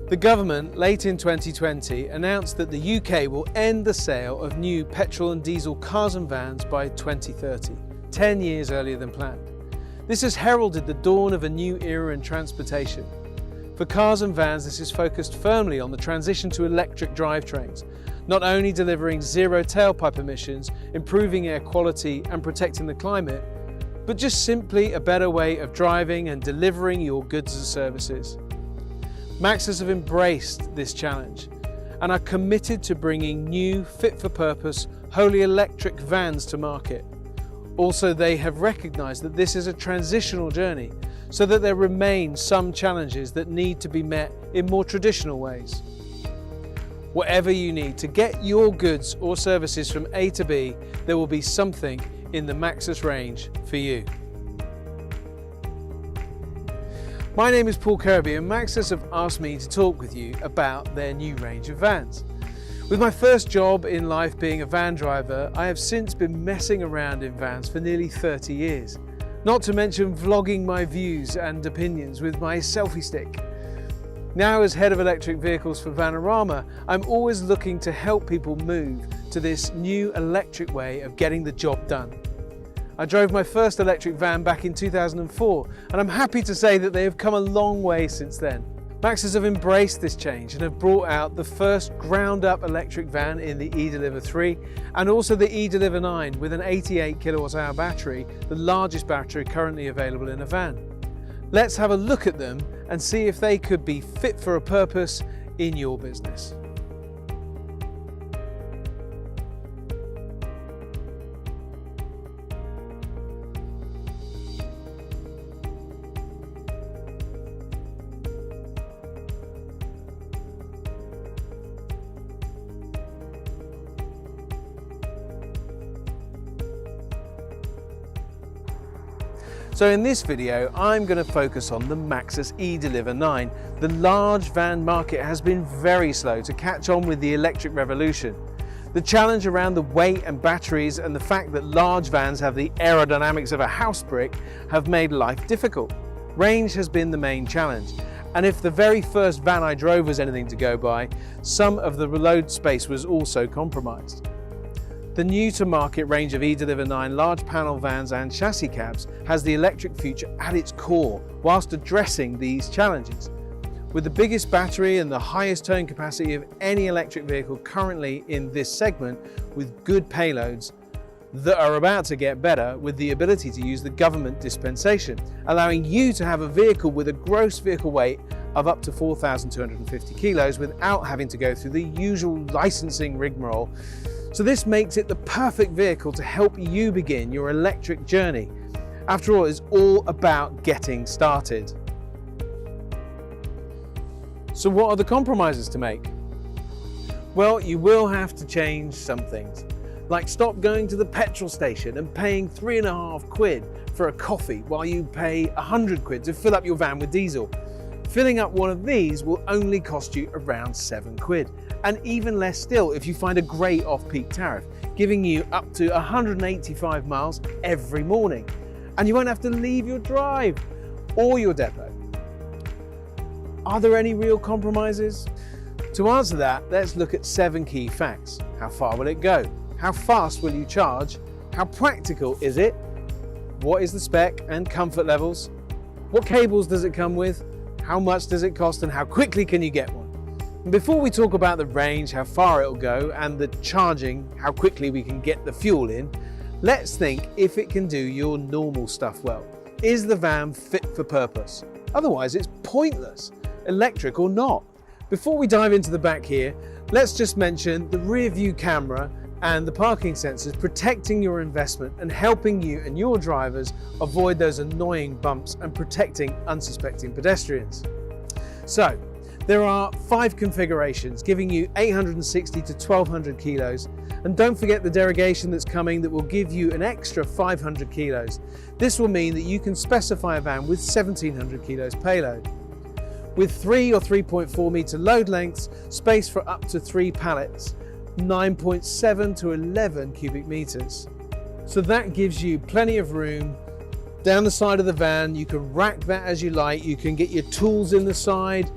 The government, late in 2020, announced that the UK will end the sale of new petrol and diesel cars and vans by 2030, 10 years earlier than planned. This has heralded the dawn of a new era in transportation. For cars and vans, this is focused firmly on the transition to electric drivetrains, not only delivering zero tailpipe emissions, improving air quality and protecting the climate, but just simply a better way of driving and delivering your goods and services. Maxus have embraced this challenge and are committed to bringing new, fit-for-purpose, wholly electric vans to market. Also, they have recognised that this is a transitional journey, so that there remain some challenges that need to be met in more traditional ways. Whatever you need to get your goods or services from A to B, there will be something in the Maxus range for you. My name is Paul Kirby and Maxus have asked me to talk with you about their new range of vans. With my first job in life being a van driver, I have since been messing around in vans for nearly 30 years. Not to mention vlogging my views and opinions with my selfie stick. Now as head of electric vehicles for Vanarama, I'm always looking to help people move to this new electric way of getting the job done. I drove my first electric van back in 2004 and I'm happy to say that they have come a long way since then. Maxus have embraced this change and have brought out the first ground-up electric van in the eDeliver 3 and also the eDeliver 9 with an 88 kWh battery, the largest battery currently available in a van. Let's have a look at them and see if they could be fit for a purpose in your business. So in this video, I'm going to focus on the Maxus eDeliver 9. The large van market has been very slow to catch on with the electric revolution. The challenge around the weight and batteries and the fact that large vans have the aerodynamics of a house brick have made life difficult. Range has been the main challenge. And if the very first van I drove was anything to go by, some of the load space was also compromised. The new-to-market range of eDeliver 9 large panel vans and chassis cabs has the electric future at its core, whilst addressing these challenges. With the biggest battery and the highest towing capacity of any electric vehicle currently in this segment, with good payloads that are about to get better with the ability to use the government dispensation, allowing you to have a vehicle with a gross vehicle weight of up to 4,250 kilos without having to go through the usual licensing rigmarole. So this makes it the perfect vehicle to help you begin your electric journey. After all, it's all about getting started. So what are the compromises to make? Well, you will have to change some things, like stop going to the petrol station and paying £3.50 for a coffee while you pay £100 to fill up your van with diesel. Filling up one of these will only cost you around £7, and even less still if you find a great off-peak tariff, giving you up to 185 miles every morning. And you won't have to leave your drive or your depot. Are there any real compromises? To answer that, let's look at 7 key facts. How far will it go? How fast will you charge? How practical is it? What is the spec and comfort levels? What cables does it come with? How much does it cost and how quickly can you get one? And before we talk about the range, how far it'll go, and the charging, how quickly we can get the fuel in, let's think if it can do your normal stuff well. Is the van fit for purpose? Otherwise it's pointless, electric or not. Before we dive into the back here, let's just mention the rear view camera and the parking sensors protecting your investment and helping you and your drivers avoid those annoying bumps and protecting unsuspecting pedestrians. So, there are 5 configurations giving you 860 to 1200 kilos, and don't forget the derogation that's coming that will give you an extra 500 kilos. This will mean that you can specify a van with 1700 kilos payload. With 3 or 3.4 meter load lengths, space for up to 3 pallets, 9.7 to 11 cubic meters. So that gives you plenty of room down the side of the van. You can rack that as you like, you can get your tools in the side,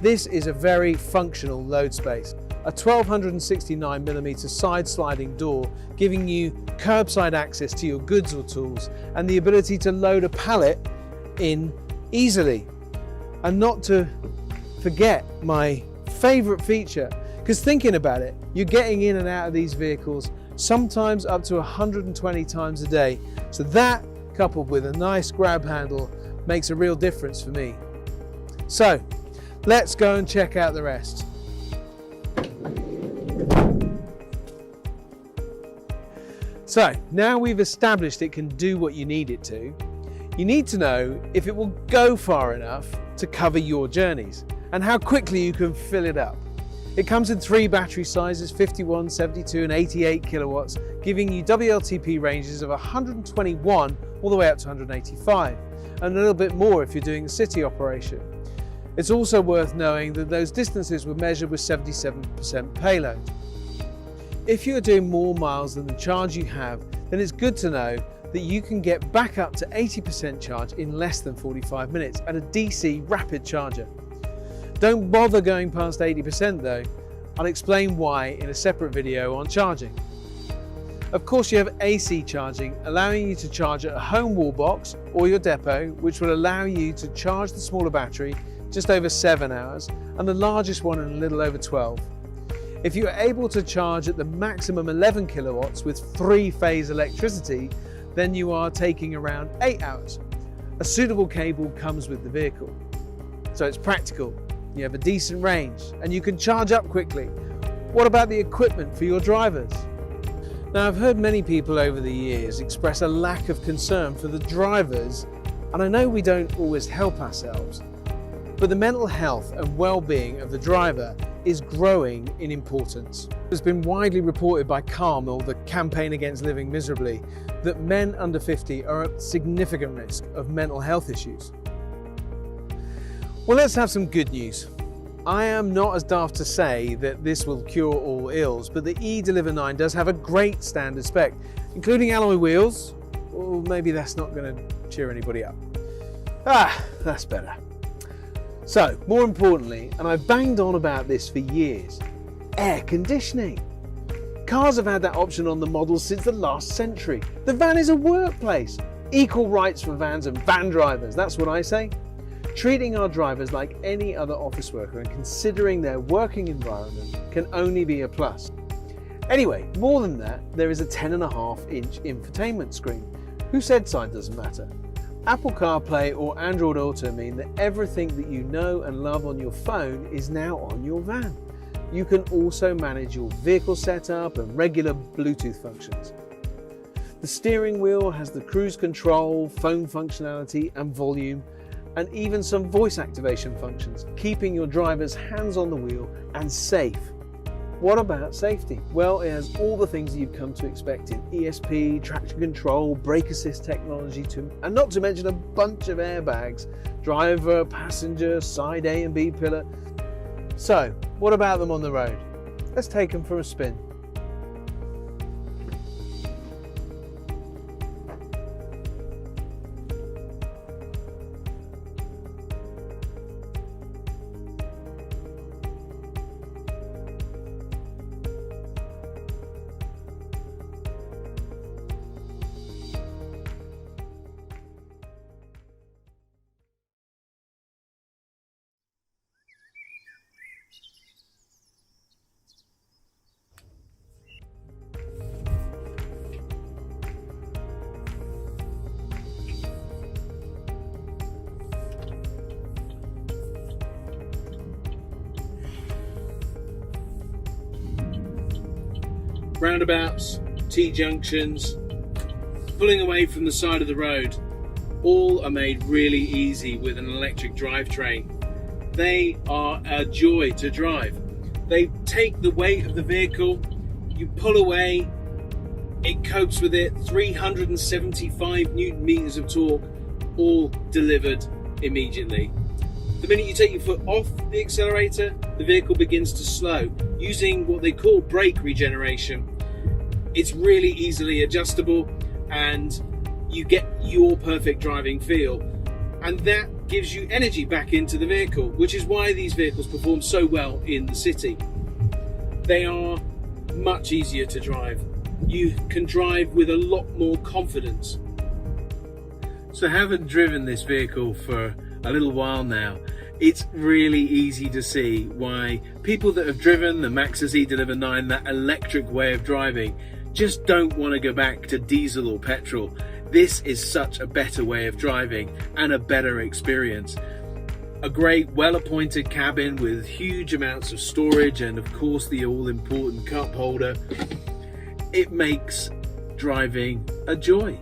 This is a very functional load space. A 1269mm side sliding door giving you curbside access to your goods or tools and the ability to load a pallet in easily. And not to forget my favourite feature, because thinking about it, you're getting in and out of these vehicles sometimes up to 120 times a day. So that, coupled with a nice grab handle, makes a real difference for me. So let's go and check out the rest. So now we've established it can do what you need it to, you need to know if it will go far enough to cover your journeys and how quickly you can fill it up. It comes in 3 battery sizes, 51, 72 and 88 kilowatts, giving you WLTP ranges of 121 all the way up to 185, and a little bit more if you're doing a city operation. It's also worth knowing that those distances were measured with 77% payload. If you're doing more miles than the charge you have, then it's good to know that you can get back up to 80% charge in less than 45 minutes at a DC rapid charger. Don't bother going past 80% though. I'll explain why in a separate video on charging. Of course, you have AC charging, allowing you to charge at a home wall box or your depot, which will allow you to charge the smaller battery just over 7 hours and the largest one in a little over 12. If you are able to charge at the maximum 11 kilowatts with 3-phase electricity, then you are taking around 8 hours. A suitable cable comes with the vehicle. So it's practical, you have a decent range, and you can charge up quickly. What about the equipment for your drivers? Now, I've heard many people over the years express a lack of concern for the drivers, and I know we don't always help ourselves, but the mental health and well-being of the driver is growing in importance. It's been widely reported by Calm, or the Campaign Against Living Miserably, that men under 50 are at significant risk of mental health issues. Well, let's have some good news. I am not as daft to say that this will cure all ills, but the eDeliver 9 does have a great standard spec, including alloy wheels, or maybe that's not going to cheer anybody up. That's better. So, more importantly, and I've banged on about this for years, air conditioning. Cars have had that option on the models since the last century. The van is a workplace. Equal rights for vans and van drivers, that's what I say. Treating our drivers like any other office worker and considering their working environment can only be a plus. Anyway, more than that, there is a 10.5-inch infotainment screen. Who said size doesn't matter? Apple CarPlay or Android Auto mean that everything that you know and love on your phone is now on your van. You can also manage your vehicle setup and regular Bluetooth functions. The steering wheel has the cruise control, phone functionality and volume, and even some voice activation functions, keeping your drivers hands on the wheel and safe. What about safety? Well, it has all the things you've come to expect in ESP, traction control, brake assist technology, and not to mention a bunch of airbags, driver, passenger, side A and B pillar. So, what about them on the road? Let's take them for a spin. Roundabouts, T-junctions, pulling away from the side of the road, all are made really easy with an electric drivetrain. They are a joy to drive. They take the weight of the vehicle, you pull away, it copes with it, 375 Newton meters of torque, all delivered immediately. The minute you take your foot off the accelerator, the vehicle begins to slow, using what they call brake regeneration. It's really easily adjustable and you get your perfect driving feel. And that gives you energy back into the vehicle, which is why these vehicles perform so well in the city. They are much easier to drive. You can drive with a lot more confidence. So having driven this vehicle for a little while now, it's really easy to see why people that have driven the Maxus eDeliver 9, that electric way of driving, just don't want to go back to diesel or petrol. This is such a better way of driving and a better experience. A great, well-appointed cabin with huge amounts of storage and of course the all-important cup holder. It makes driving a joy.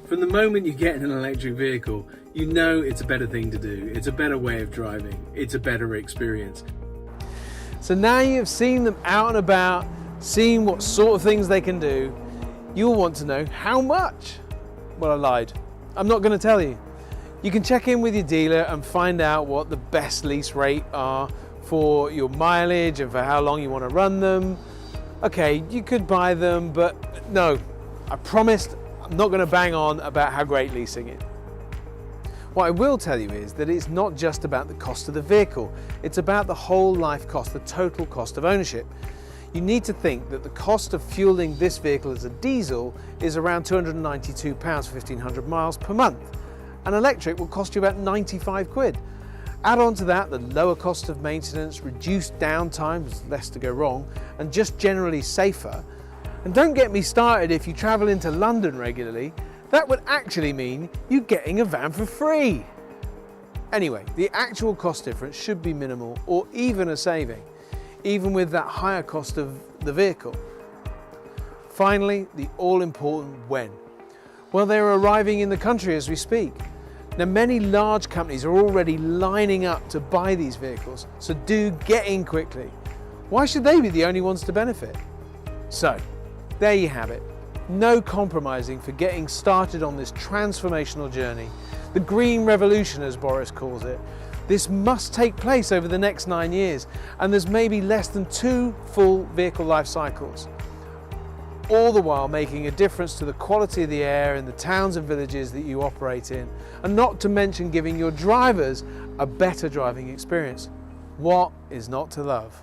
From the moment you get in an electric vehicle, you know it's a better thing to do. It's a better way of driving. It's a better experience. So now you've seen them out and about, seen what sort of things they can do, you'll want to know how much. Well, I lied. I'm not going to tell you. You can check in with your dealer and find out what the best lease rate are for your mileage and for how long you want to run them. Okay, you could buy them, but no, I promised I'm not going to bang on about how great leasing is. What I will tell you is that it's not just about the cost of the vehicle, it's about the whole life cost, the total cost of ownership. You need to think that the cost of fueling this vehicle as a diesel is around £292 for 1,500 miles per month. An electric will cost you about 95 quid. Add on to that the lower cost of maintenance, reduced downtime, there's less to go wrong, and just generally safer. And don't get me started if you travel into London regularly, that would actually mean you getting a van for free. Anyway, the actual cost difference should be minimal or even a saving, even with that higher cost of the vehicle. Finally, the all-important when. Well, they're arriving in the country as we speak. Now, many large companies are already lining up to buy these vehicles, so do get in quickly. Why should they be the only ones to benefit? So, there you have it. No compromising for getting started on this transformational journey. The green revolution, as Boris calls it. This must take place over the next 9 years, and there's maybe less than 2 full vehicle life cycles. All the while making a difference to the quality of the air in the towns and villages that you operate in, and not to mention giving your drivers a better driving experience. What is not to love?